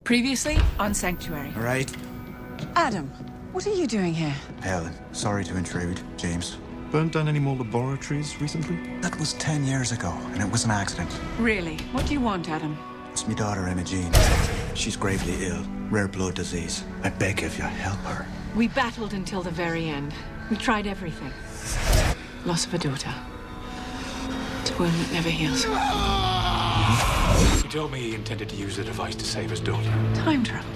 Previously on Sanctuary. All right. Adam, what are you doing here? Helen, sorry to intrude. James. Burnt down any more laboratories recently? That was 10 years ago, and it was an accident. Really? What do you want, Adam? It's my daughter, Imogene. She's gravely ill. Rare blood disease. I beg of you, help her. We battled until the very end. We tried everything. Loss of a daughter. It's a wound that never heals. He told me he intended to use the device to save his daughter. Time travel.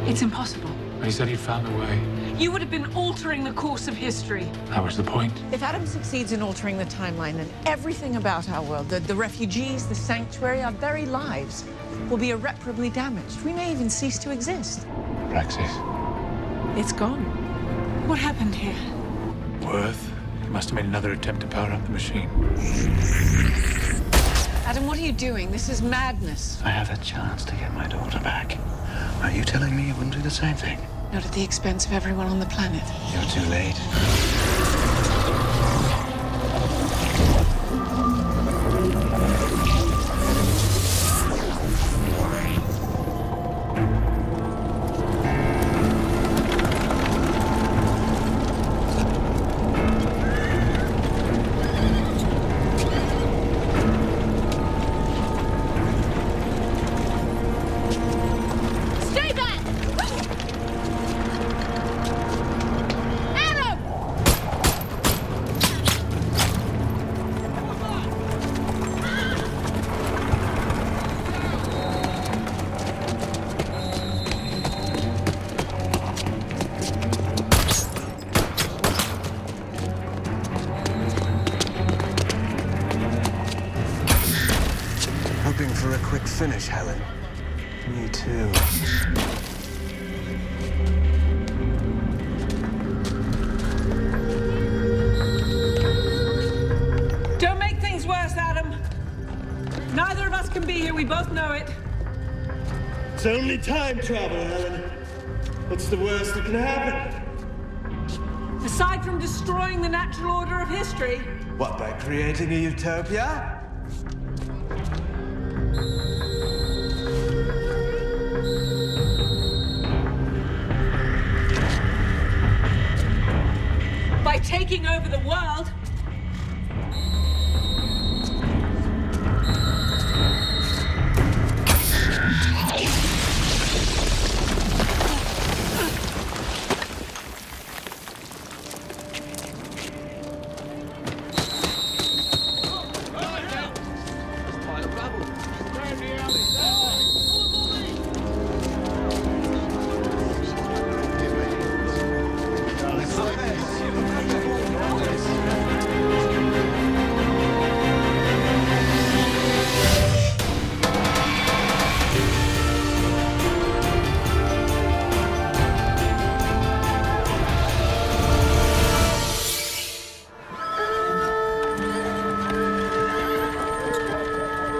It's impossible. And he said he'd found a way. You would have been altering the course of history. That was the point. If Adam succeeds in altering the timeline, then everything about our world, the refugees, the sanctuary, our very lives, will be irreparably damaged. We may even cease to exist. Praxis. It's gone. What happened here? Worth. He must have made another attempt to power up the machine. Adam, what are you doing? This is madness. I have a chance to get my daughter back. Are you telling me you wouldn't do the same thing? Not at the expense of everyone on the planet. You're too late. Hoping for a quick finish, Helen. Me too. Don't make things worse, Adam. Neither of us can be here. We both know it. It's only time travel, Helen. What's the worst that can happen? Aside from destroying the natural order of history. What, by creating a utopia? By taking over the world.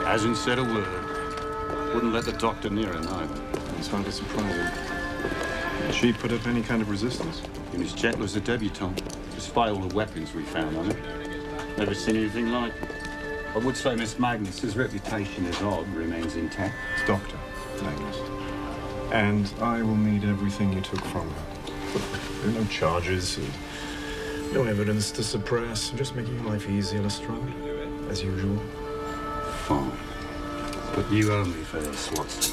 Hasn't said a word. Wouldn't let the doctor near him either. It's hardly surprising. Did she put up any kind of resistance? In his jet was a debutante. Despite all the weapons we found on him. Never seen anything like it. I would say Miss Magnus's reputation as odd remains intact. Dr. Magnus. And I will need everything you took from her. There are no charges, no evidence to suppress. I'm just making your life easier, Lestrade, as usual. Fine. But you owe me for this, Watson.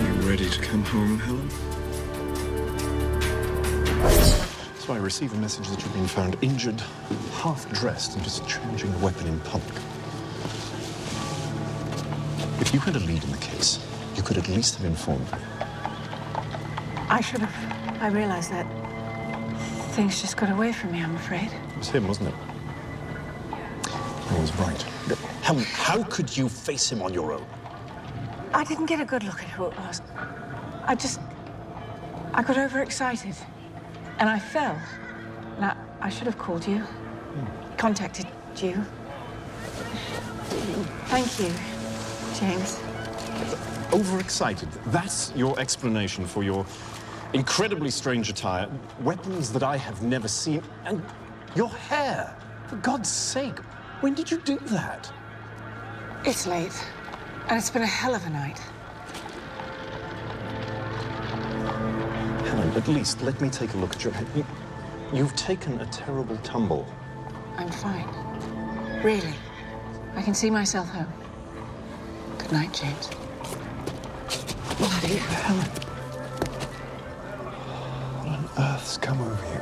You ready to come home, Helen? So I receive a message that you've been found injured, half-dressed, and discharging a weapon in public. If you had a lead in the case, you could at least have informed me. I should have. I realized that. Things just got away from me, I'm afraid. It was him, wasn't it? He was right. Helen, how could you face him on your own? I didn't get a good look at who it was. I got overexcited. And I fell. Now, I should have called you. Contacted you. Thank you, James. Overexcited. That's your explanation for your Incredibly strange attire, weapons that I have never seen, and your hair. For God's sake, when did you do that? It's late, and it's been a hell of a night. Helen, at least let me take a look at your head. You've taken a terrible tumble. I'm fine. Really. I can see myself home. Good night, James. Bloody Helen. What on earth's come over you?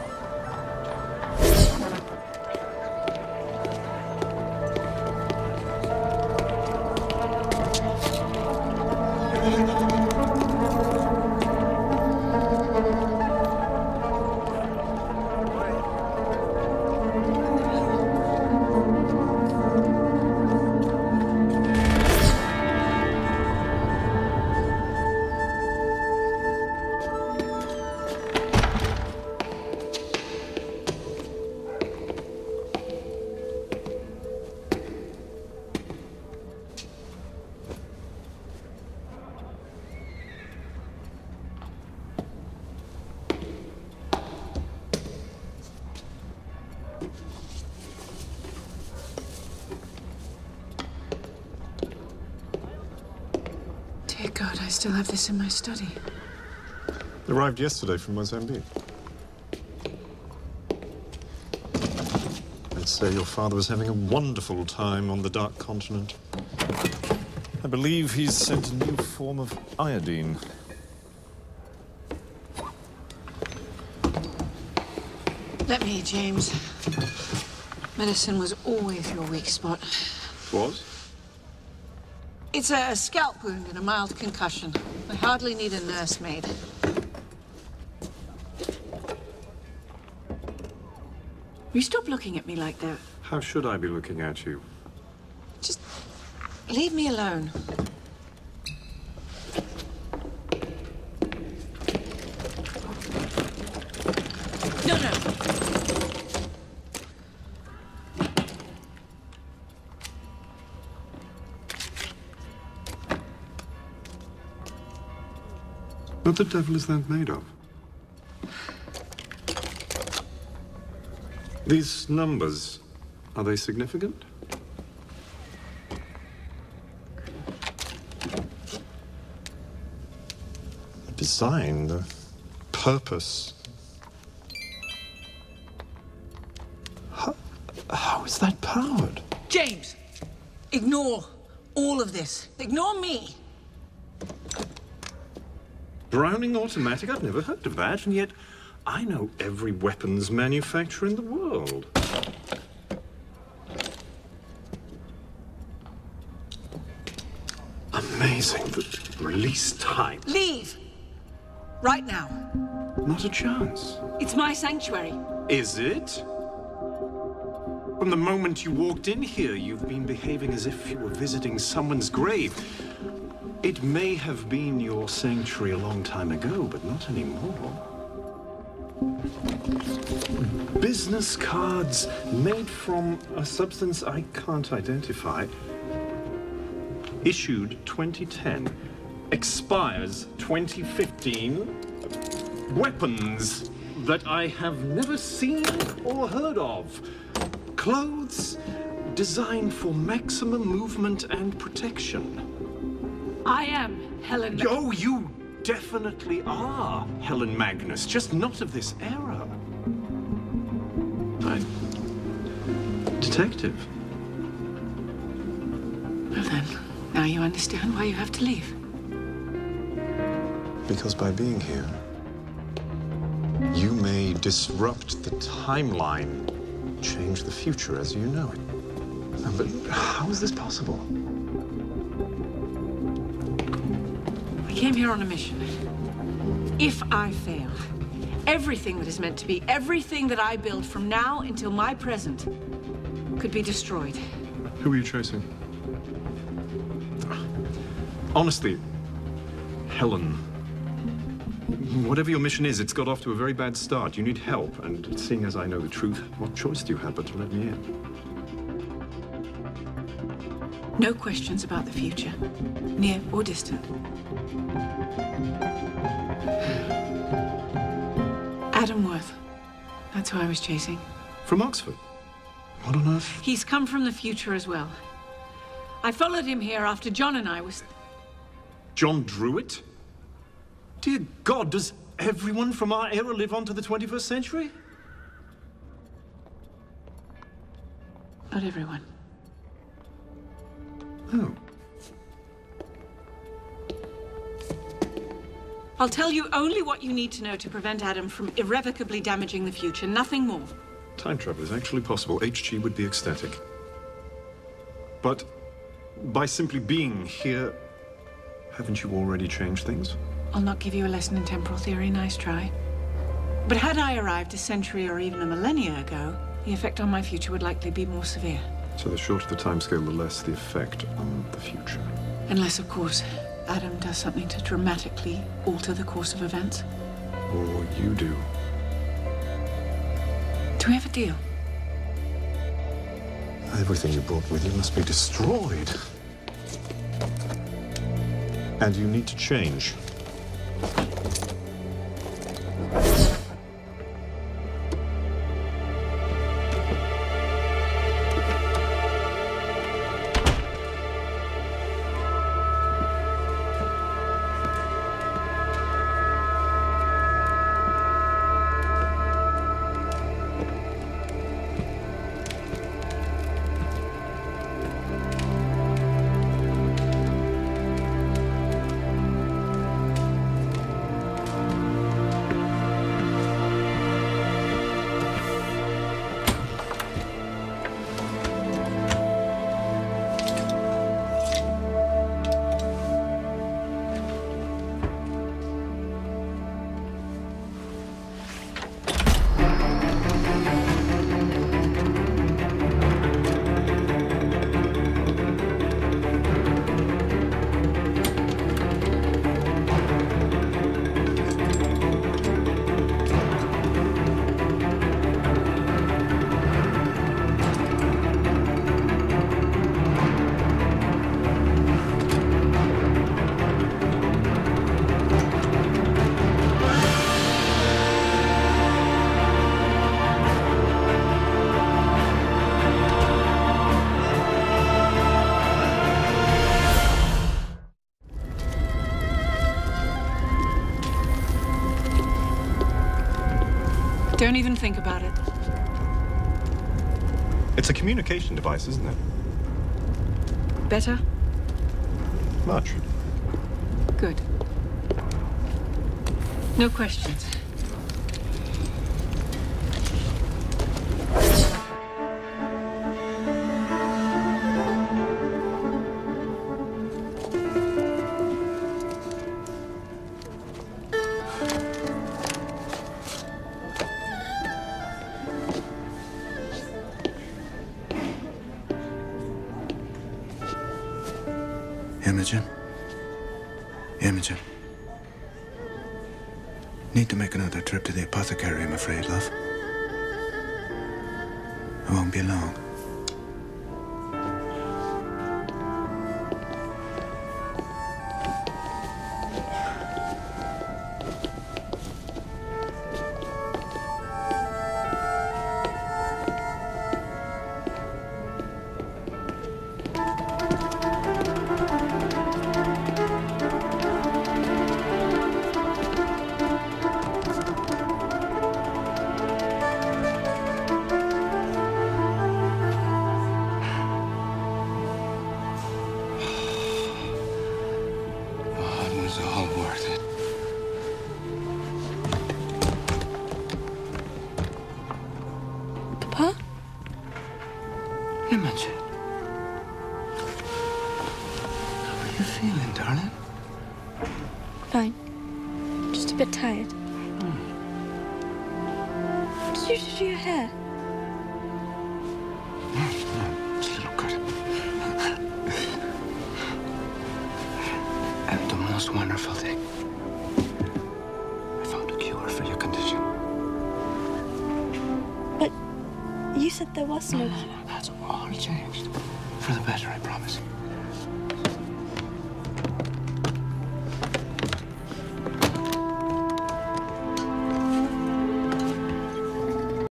Dear God, I still have this in my study. Arrived yesterday from Mozambique. I'd say your father was having a wonderful time on the Dark Continent. I believe he's sent a new form of iodine. Let me, James. Medicine was always your weak spot. Was? It's a scalp wound and a mild concussion. I hardly need a nursemaid. You stop looking at me like that. How should I be looking at you? Just leave me alone. No, no. What the devil is that made of? These numbers, are they significant? The design, the purpose. How is that powered? James, ignore all of this. Ignore me. Browning automatic? I've never heard of that, and yet I know every weapons manufacturer in the world. Amazing. The release time. Leave. Right now. Not a chance. It's my sanctuary. Is it? From the moment you walked in here, you've been behaving as if you were visiting someone's grave. It may have been your sanctuary a long time ago, but not anymore. Business cards made from a substance I can't identify. Issued 2010. Expires 2015. Weapons that I have never seen or heard of. Clothes designed for maximum movement and protection. I am Helen. Oh, you definitely are Helen Magnus, just not of this era. Detective. Well then, now you understand why you have to leave. Because by being here, you may disrupt the timeline, change the future as you know it. But how is this possible? I came here on a mission. If I fail, everything that is meant to be, everything that I build from now until my present, could be destroyed. Who are you chasing? Honestly, Helen, whatever your mission is, it's got off to a very bad start. You need help, and seeing as I know the truth, what choice do you have but to let me in? No questions about the future, near or distant. Adam Worth. That's who I was chasing. From Oxford? What on earth? He's come from the future as well. I followed him here after John and I was... John Druitt? Dear God, does everyone from our era live on to the 21st century? Not everyone. Oh. I'll tell you only what you need to know to prevent Adam from irrevocably damaging the future, nothing more. Time travel is actually possible. HG would be ecstatic. But by simply being here, haven't you already changed things? I'll not give you a lesson in temporal theory, nice try. But had I arrived a century or even a millennia ago, the effect on my future would likely be more severe. So the shorter the timescale, the less the effect on the future. Unless, of course, Adam does something to dramatically alter the course of events. Or you do. Do we have a deal? Everything you brought with you must be destroyed. And you need to change. Don't even think about it. It's a communication device, isn't it? Better? Much. Good. No questions. Imogen? Imogen? Need to make another trip to the apothecary, I'm afraid, love. I won't be long. Imogen. How are you feeling, darling? Fine. Just a bit tired. What did you do to your hair? It's a little cut. And the most wonderful thing, I found a cure for your condition. But you said there was no... No, that's all changed. For the better, I promise.